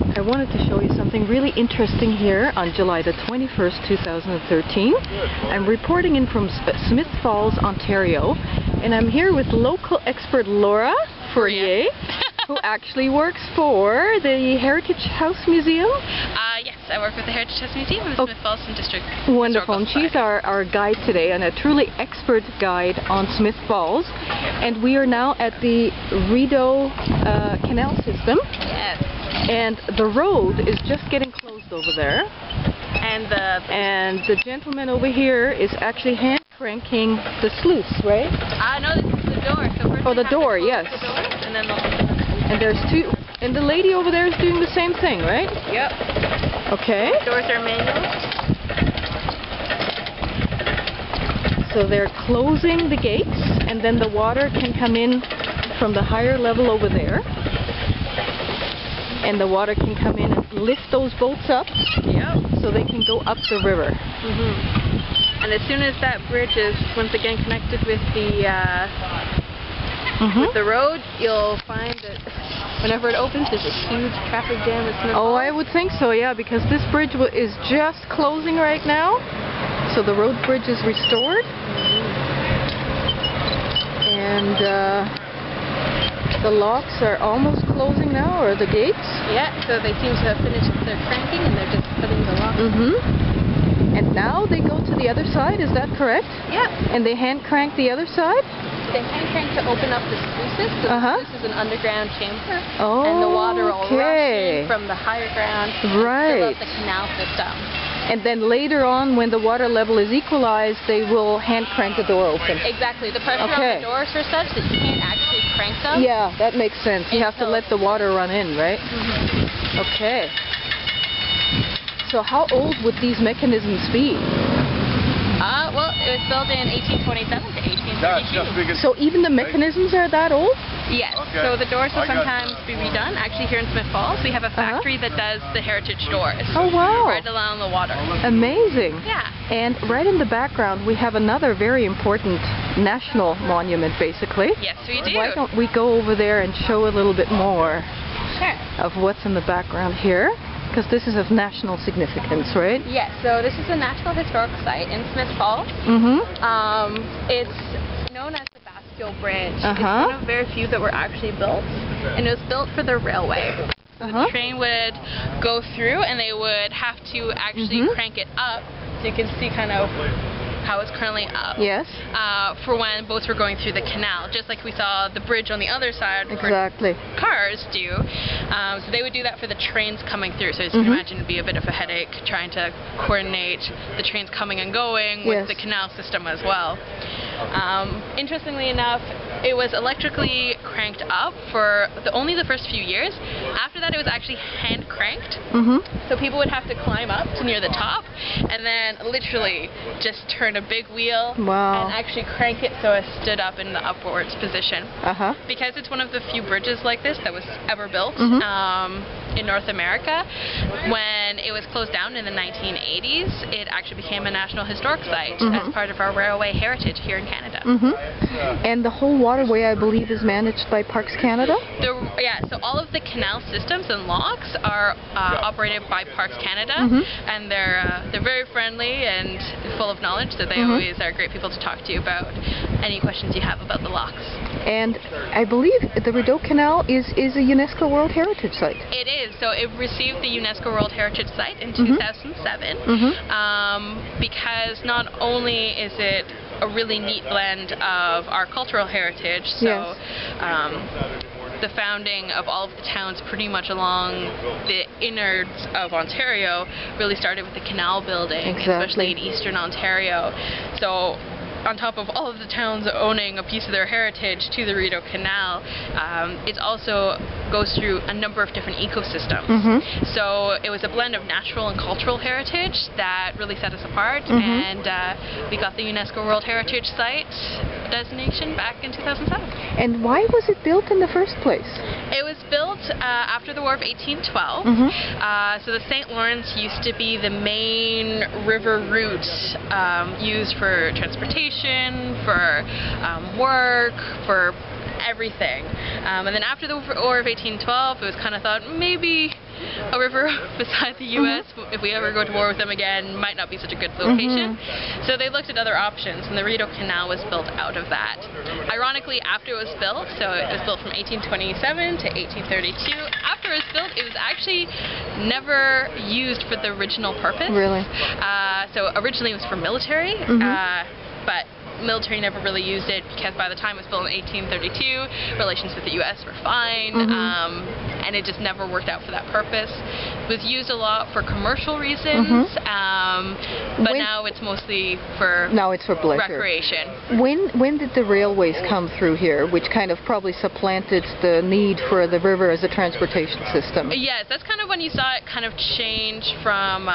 I wanted to show you something really interesting here on July the 21st, 2013. I'm reporting in from Smith Falls, Ontario, and I'm here with local expert Laura Fourier, who actually works for the Heritage House Museum. Yes, I work with the Heritage House Museum of Smith Falls and District. Wonderful, and she's our guide today, and a truly expert guide on Smith Falls. And we are now at the Rideau Canal system. Yes. And the road is just getting closed over there. And the gentleman over here is actually hand cranking the sluice, right? No, this is the door. So first the door, yes. The door, and then the... And there's two, and the lady over there is doing the same thing, right? Yep. Okay. Doors are manual. So they're closing the gates, and then the water can come in from the higher level over there. And the water can come in and lift those boats up, so they can go up the river. And as soon as that bridge is once again connected with the road, you'll find that whenever it opens, there's a huge traffic jam. Oh, I would think so, yeah, because this bridge is just closing right now. So the road bridge is restored, and the locks are almost closing now, or the gates. Yeah, so they seem to have finished their cranking and they're just putting the locks. And now they go to the other side, is that correct? Yeah. And they hand crank the other side? They hand crank to open up the sluices. So the sluice is an underground chamber. Oh, and the water will rush in from the higher ground to fill up the canal system. And then later on, when the water level is equalized, they will hand crank the door open. Exactly. The pressure on the doors are such that you can't actually crank them. Yeah, that makes sense. You have to let the water run in, right? Okay. So how old would these mechanisms be? Well, it was built in 1827 to 1832. So even the mechanisms are that old? Yes. Okay. So the doors will sometimes be redone. Actually, here in Smith Falls, we have a factory that does the heritage doors. Oh, wow. Right along the water. Amazing. Yeah. And right in the background, we have another very important national monument, basically. Yes, we do. Why don't we go over there and show a little bit more of what's in the background here? Because this is of national significance, right? Yes, so this is a National Historic Site in Smith Falls. It's known as the Bascule Bridge. It's one of very few that were actually built, and it was built for the railway. So the train would go through, and they would have to actually crank it up, so you can see kind of how it's currently up. Yes. For when boats were going through the canal, just like we saw the bridge on the other side. Exactly. Cars do. So they would do that for the trains coming through. So as you can imagine, it'd be a bit of a headache trying to coordinate the trains coming and going with the canal system as well. Interestingly enough, it was electrically cranked up for only the first few years. After that, it was actually hand cranked. So people would have to climb up to near the top and then literally just turn a big wheel and actually crank it so it stood up in the upwards position. Because it's one of the few bridges like this that was ever built in North America. When it was closed down in the 1980s, it actually became a National Historic Site as part of our railway heritage here in Canada. And the whole waterway, I believe, is managed by Parks Canada? So all of the canal systems and locks are operated by Parks Canada, and they're very friendly and full of knowledge, so they always are great people to talk to about any questions you have about the locks. And I believe the Rideau Canal is a UNESCO World Heritage Site. It is. So it received the UNESCO World Heritage Site in 2007 because not only is it a really neat blend of our cultural heritage, so the founding of all of the towns pretty much along the innards of Ontario really started with the canal building, especially in eastern Ontario. So on top of all of the towns owning a piece of their heritage to the Rideau Canal, it also goes through a number of different ecosystems. So it was a blend of natural and cultural heritage that really set us apart, and we got the UNESCO World Heritage Site designation back in 2007. And why was it built in the first place? It was built after the War of 1812. So the St. Lawrence used to be the main river route used for transportation, for work, for everything. And then after the War of 1812, it was kind of thought maybe a river beside the U.S. If we ever go to war with them again, might not be such a good location. So they looked at other options, and the Rideau Canal was built out of that. Ironically, after it was built, so it was built from 1827 to 1832, after it was built, it was actually never used for the original purpose. Really? So originally it was for military, but military never really used it because by the time it was built in 1832, relations with the U.S. were fine, and it just never worked out for that purpose. It was used a lot for commercial reasons, but now it's mostly for recreation. When did the railways come through here, which kind of probably supplanted the need for the river as a transportation system? Yes, that's kind of when you saw it kind of change from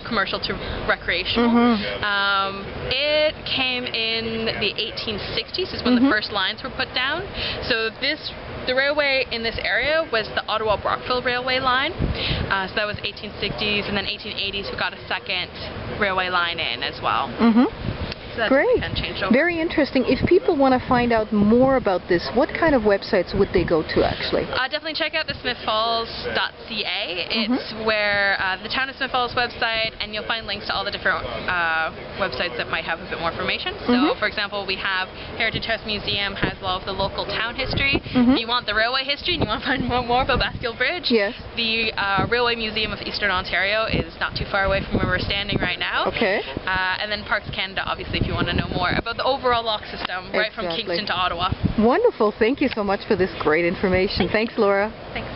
commercial to recreational. It came in the 1860s is when the first lines were put down. So the railway in this area was the Ottawa-Brockville railway line. So that was 1860s, and then 1880s we got a second railway line in as well. So great. Very interesting. If people want to find out more about this, what kind of websites would they go to actually? Definitely check out the smithfalls.ca. It's where the Town of Smith Falls website, and you'll find links to all the different websites that might have a bit more information. So, for example, we have Heritage House Museum has a lot of the local town history. If you want the railway history and you want to find more about Bascule Bridge, the Railway Museum of Eastern Ontario is not too far away from where we're standing right now. And then Parks Canada, obviously, if you want to know more about the overall lock system, right from Kingston to Ottawa. Wonderful. Thank you so much for this great information. Thanks, Laura. Thanks.